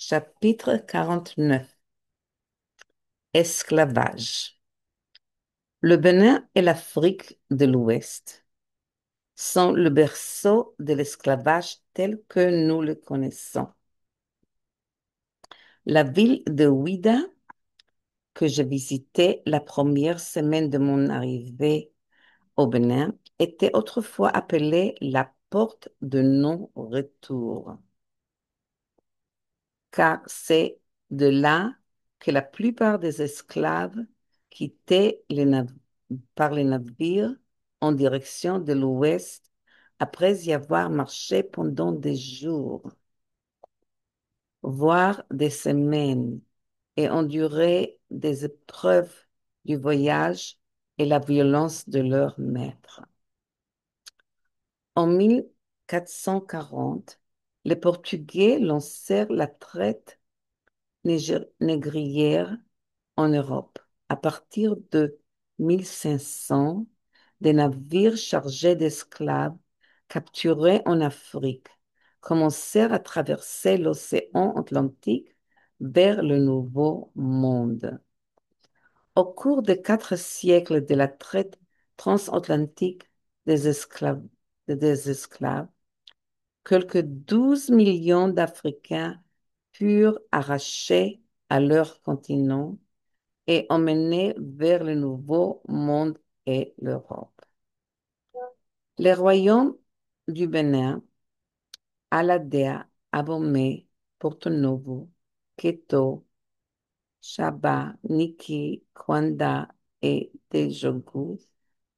Chapitre 49. Esclavage. Le Bénin et l'Afrique de l'Ouest sont le berceau de l'esclavage tel que nous le connaissons. La ville de Ouidah, que je visitais la première semaine de mon arrivée au Bénin, était autrefois appelée la porte de non-retour, car c'est de là que la plupart des esclaves quittaient par les navires en direction de l'ouest après y avoir marché pendant des jours, voire des semaines, et endurer des épreuves du voyage et la violence de leur maître. En 1440, les Portugais lancèrent la traite négrière en Europe. À partir de 1500, des navires chargés d'esclaves capturés en Afrique commencèrent à traverser l'océan Atlantique vers le Nouveau Monde. Au cours des 4 siècles de la traite transatlantique des esclaves, quelques 12 millions d'Africains furent arrachés à leur continent et emmenés vers le Nouveau Monde et l'Europe. Les royaumes du Bénin, Aladea, Abomey, Porto-Novo, Quito, Chaba, Niki, Kwanda et Tejogu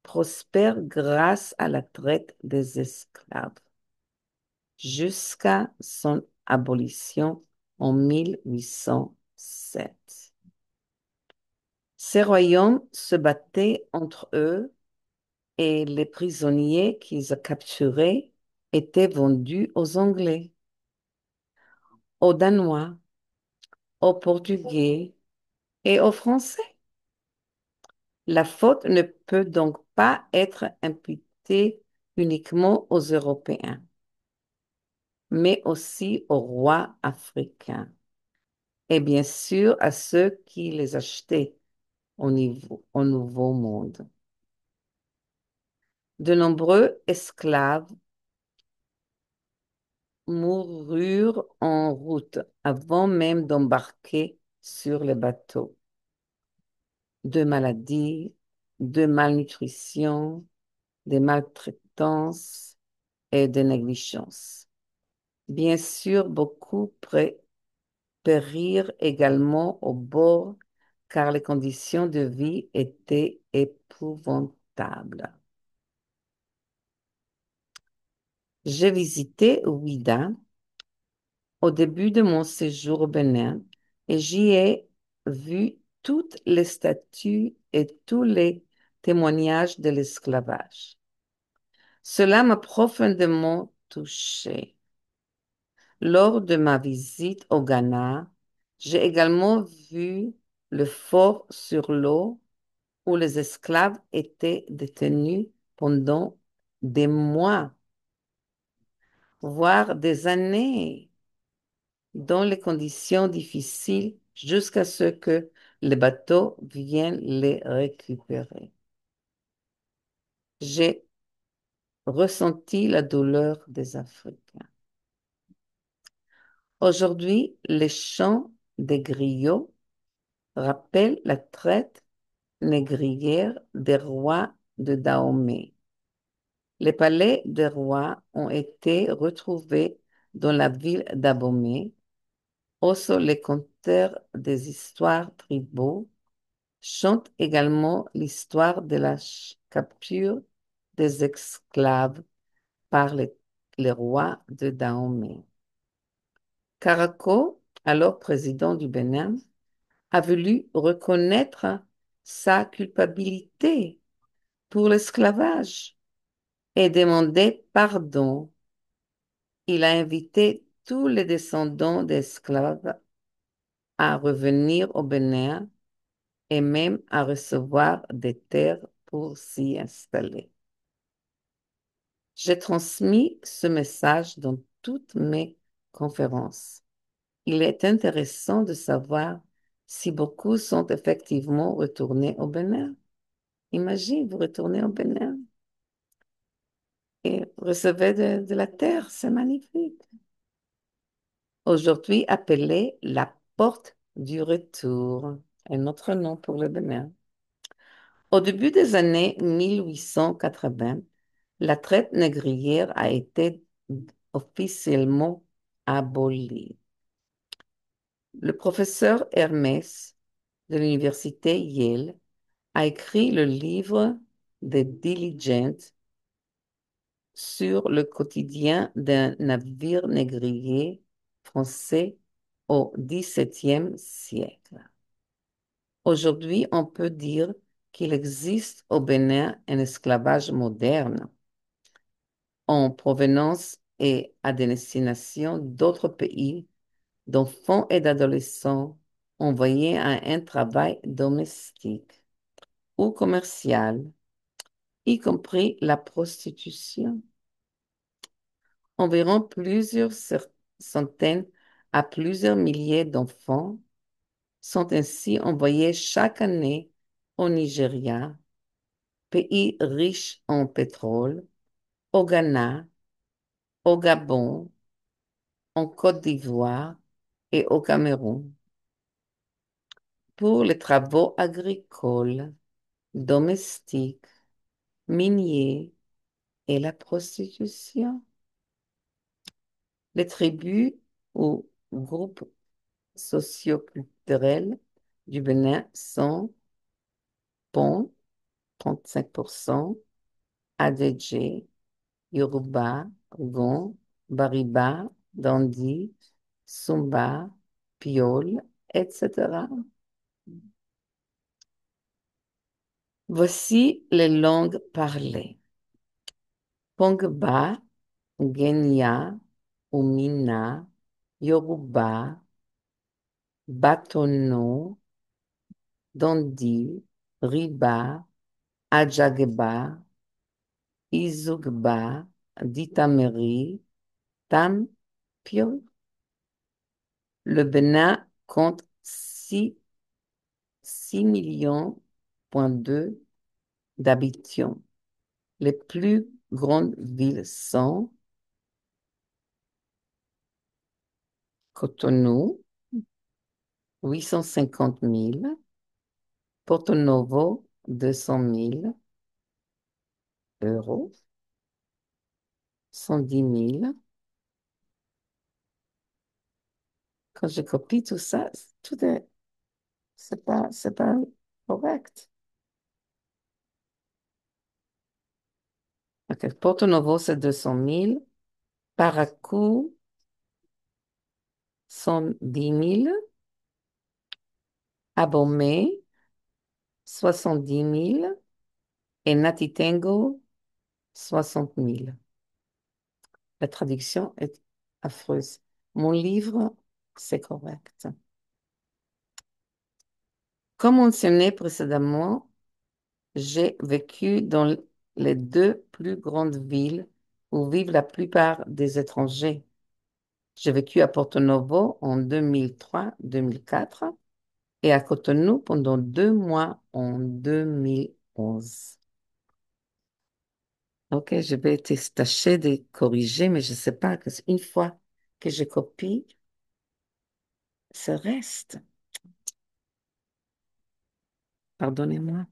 prospèrent grâce à la traite des esclaves jusqu'à son abolition en 1807. Ces royaumes se battaient entre eux et les prisonniers qu'ils capturaient étaient vendus aux Anglais, aux Danois, aux Portugais et aux Français. La faute ne peut donc pas être imputée uniquement aux Européens, mais aussi aux rois africains et bien sûr à ceux qui les achetaient au Nouveau Monde. De nombreux esclaves moururent en route avant même d'embarquer sur les bateaux, de maladies, de malnutrition, de maltraitances et de négligence. Bien sûr, beaucoup périrent également au bord car les conditions de vie étaient épouvantables. J'ai visité Ouidah au début de mon séjour au Bénin et j'y ai vu toutes les statues et tous les témoignages de l'esclavage. Cela m'a profondément touchée. Lors de ma visite au Ghana, j'ai également vu le fort sur l'eau où les esclaves étaient détenus pendant des mois, voire des années, dans les conditions difficiles jusqu'à ce que les bateaux viennent les récupérer. J'ai ressenti la douleur des Africains. Aujourd'hui, les chants des griots rappellent la traite négrière des rois de Dahomey. Les palais des rois ont été retrouvés dans la ville d'Abomey. Also, les conteurs des histoires tribaux chantent également l'histoire de la capture des esclaves par les rois de Dahomey. Caraco, alors président du Bénin, a voulu reconnaître sa culpabilité pour l'esclavage et demander pardon. Il a invité tous les descendants d'esclaves à revenir au Bénin et même à recevoir des terres pour s'y installer. J'ai transmis ce message dans toutes mes conférences il est intéressant de savoir si beaucoup sont effectivement retournés au Bénin. Imagine, vous retournez au Bénin et recevez de la terre, c'est magnifique. Aujourd'hui appelée la porte du retour, un autre nom pour le Bénin. Au début des années 1880, la traite négrière a été officiellement abolie. Le professeur Hermès de l'université Yale a écrit le livre The Diligent sur le quotidien d'un navire négrier français au XVIIe siècle. Aujourd'hui, on peut dire qu'il existe au Bénin un esclavage moderne en provenance et à destination d'autres pays d'enfants et d'adolescents envoyés à un travail domestique ou commercial, y compris la prostitution. Environ centaines à plusieurs milliers d'enfants sont ainsi envoyés chaque année au Nigeria, pays riche en pétrole, au Ghana, au Gabon, en Côte d'Ivoire et au Cameroun pour les travaux agricoles, domestiques, miniers et la prostitution. Les tribus ou groupes socioculturels du Bénin sont Pon, 35%, Adedje, Yoruba, Gon, Bariba, Dandi, Sumba, Piol, etc. Voici les langues parlées. Pongba, Genya, Umina, Yoruba, Batono, Dondi, Riba, Adjagba, Izugba, Ditameri, Tam, Piol. Le Bénin compte 6 millions point 2 d'habitants. Les plus grandes villes sont Cotonou, 850 000, Porto Novo, 200 000 euros, 110 000. Quand je copie tout ça, tout est, c'est pas correct. Ok, Porto Novo, c'est 200 000. Paracou, 110 000. Abomey, 70 000. Et Natitengo, 60 000. La traduction est affreuse. Mon livre, c'est correct. Comme mentionné précédemment, j'ai vécu dans les deux plus grandes villes où vivent la plupart des étrangers. J'ai vécu à Porto Novo en 2003-2004 et à Cotonou pendant 2 mois en 2011. Ok, je vais tâcher de corriger, mais je ne sais pas, que une fois que je copie, ça reste. Pardonnez-moi.